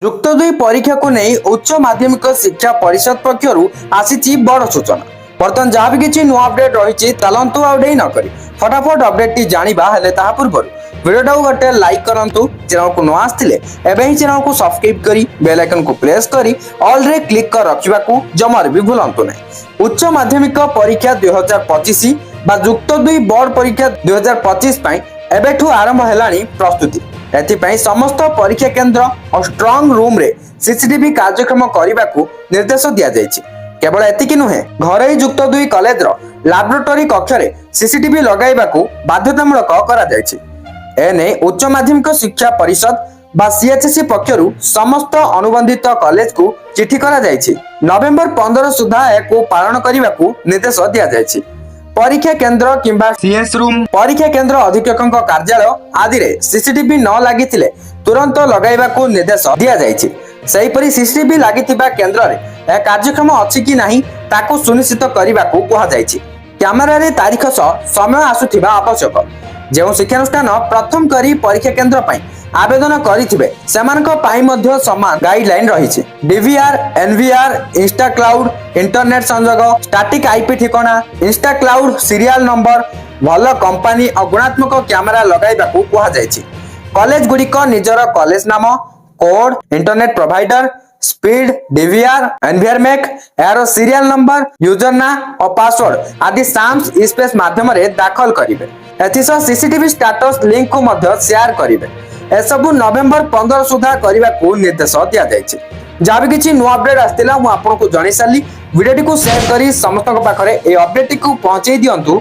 ଯୁକ୍ତ ଦୁଇ ପରୀକ୍ଷାକୁ ନେଇ ଉଚ୍ଚ ମାଧ୍ୟମିକ ଶିକ୍ଷା ପରିଷଦ ପକ୍ଷରୁ ଆସିଛି ବଡ଼ ସୂଚନା। ବର୍ତ୍ତମାନ ଯାହା ବି କିଛି ନୂଆ ଅପଡେଟ୍ ରହିଛି ଚାଲନ୍ତୁ ଆଉ ଡେରି ନ କରି ଫଟାଫଟ ଅପଡେଟଟି ଜାଣିବା। ହେଲେ ତାହା ପୂର୍ବରୁ ଭିଡ଼ିଓଟାକୁ ଗୋଟେ ଲାଇକ୍ କରନ୍ତୁ। ଚ୍ୟାନେଲକୁ ନ ଆସିଥିଲେ ଏବେ ହିଁ ଚ୍ୟାନେଲକୁ ସବସ୍କ୍ରାଇବ୍ କରି ବେଲ୍ ଆଇକନକୁ ପ୍ରେସ୍ କରି ଅଲରେ କ୍ଲିକ୍ କରି ରଖିବାକୁ ଜମାରୁ ବି ଭୁଲନ୍ତୁ ନାହିଁ। ଉଚ୍ଚ ମାଧ୍ୟମିକ ପରୀକ୍ଷା 2025 ବା ଯୁକ୍ତ ଦୁଇ ବୋର୍ଡ ପରୀକ୍ଷା 2025 ପାଇଁ ଏବେଠୁ ଆରମ୍ଭ ହେଲାଣି ପ୍ରସ୍ତୁତି। ଏଥିପାଇଁ ସମସ୍ତ ପରୀକ୍ଷା କେନ୍ଦ୍ର ଓ ଷ୍ଟ୍ରଙ୍ଗ ରୁମ୍ରେ ସିସିଟିଭି କାର୍ଯ୍ୟକ୍ରମ କରିବାକୁ ନିର୍ଦ୍ଦେଶ ଦିଆଯାଇଛି। କେବଳ ଏତିକି ନୁହେଁ, ଘରୋଇ ଯୁକ୍ତ ଦୁଇ କଲେଜର ଲାବୋରେଟୋରୀ କକ୍ଷରେ ସିସିଟିଭି ଲଗାଇବାକୁ ବାଧ୍ୟତାମୂଳକ କରାଯାଇଛି। ଏନେଇ ଉଚ୍ଚ ମାଧ୍ୟମିକ ଶିକ୍ଷା ପରିଷଦ ବା ସିଏଚ୍ଏସି ପକ୍ଷରୁ ସମସ୍ତ ଅନୁବନ୍ଧିତ କଲେଜକୁ ଚିଠି କରାଯାଇଛି। ନଭେମ୍ବର 15 ସୁଦ୍ଧା ଏହାକୁ ପାଳନ କରିବାକୁ ନିର୍ଦ୍ଦେଶ ଦିଆଯାଇଛି। ପରୀକ୍ଷା କେନ୍ଦ୍ର କିମ୍ବା ସିଏସ୍ ରୁମ୍, ପରୀକ୍ଷା କେନ୍ଦ୍ର ଅଧୀକ୍ଷକଙ୍କ କାର୍ଯ୍ୟାଳୟ ଆଦିରେ ସିସିଟିଭି ନ ଲାଗିଥିଲେ ତୁରନ୍ତ ଲଗାଇବାକୁ ନିର୍ଦ୍ଦେଶ ଦିଆଯାଇଛି। ସେହିପରି ସିସିଟିଭି ଲାଗିଥିବା କେନ୍ଦ୍ରରେ ଏହା କାର୍ଯ୍ୟକ୍ଷମ ଅଛି କି ନାହିଁ ତାକୁ ସୁନିଶ୍ଚିତ କରିବାକୁ କୁହାଯାଇଛି। କ୍ୟାମେରାରେ ତାରିଖ ସହ ସମୟ ଆସୁଥିବା ଆବଶ୍ୟକ। ଯେଉଁ ଶିକ୍ଷାନୁଷ୍ଠାନ ପ୍ରଥମ କରି ପରୀକ୍ଷା କେନ୍ଦ୍ର ପାଇଁ ଆବେଦନ କରିଥିବେ ସେମାନଙ୍କ ପାଇଁ ମଧ୍ୟ ସମାନ ଗାଇଡଲାଇନ୍ ରହିଛି। DVR, NVR, insta cloud, internet ସଂଯୋଗ, ଷ୍ଟାଟିକ୍ ଆଇପି ଠିକଣା, ଇନଷ୍ଟା କ୍ଲାଉଡ୍ ସିରିଆଲ ନମ୍ବର, ଭଲ କମ୍ପାନୀ ଓ ଗୁଣାତ୍ମକ କ୍ୟାମେରା ଲଗାଇବାକୁ କୁହାଯାଇଛି। କଲେଜ ଗୁଡ଼ିକ ନିଜର କଲେଜ ନାମ, code, internet provider, speed, DVR, NVR make, ଏହାର ସିରିଆଲ ନମ୍ବର, ୟୁଜର ନାଁ ଓ ପାସୱାର୍ଡ ଆଦି ସାମ୍ସ ଇସ୍ପେସ୍ ମାଧ୍ୟମରେ ଦାଖଲ କରିବେ। ଏଥିସହ ସିସିଟିଭି ଷ୍ଟାଟସ୍ ଲିଙ୍କକୁ ମଧ୍ୟ ସେୟାର କରିବେ। ଏସବୁ ନଭେମ୍ବର 15 ସୁଦ୍ଧା କରିବାକୁ ନିର୍ଦ୍ଦେଶ ଦିଆଯାଇଛି। ଯାହା ବି କିଛି ନୂଆ ଅପଡେଟ୍ ଆସିଥିଲା ମୁଁ ଆପଣଙ୍କୁ ଜଣାଇ ସାରିଲି। ଭିଡ଼ିଓଟିକୁ ସେୟାର କରି ସମସ୍ତଙ୍କ ପାଖରେ ଏହି ଅପଡେଟଟିକୁ ପହଞ୍ଚାଇ ଦିଅନ୍ତୁ।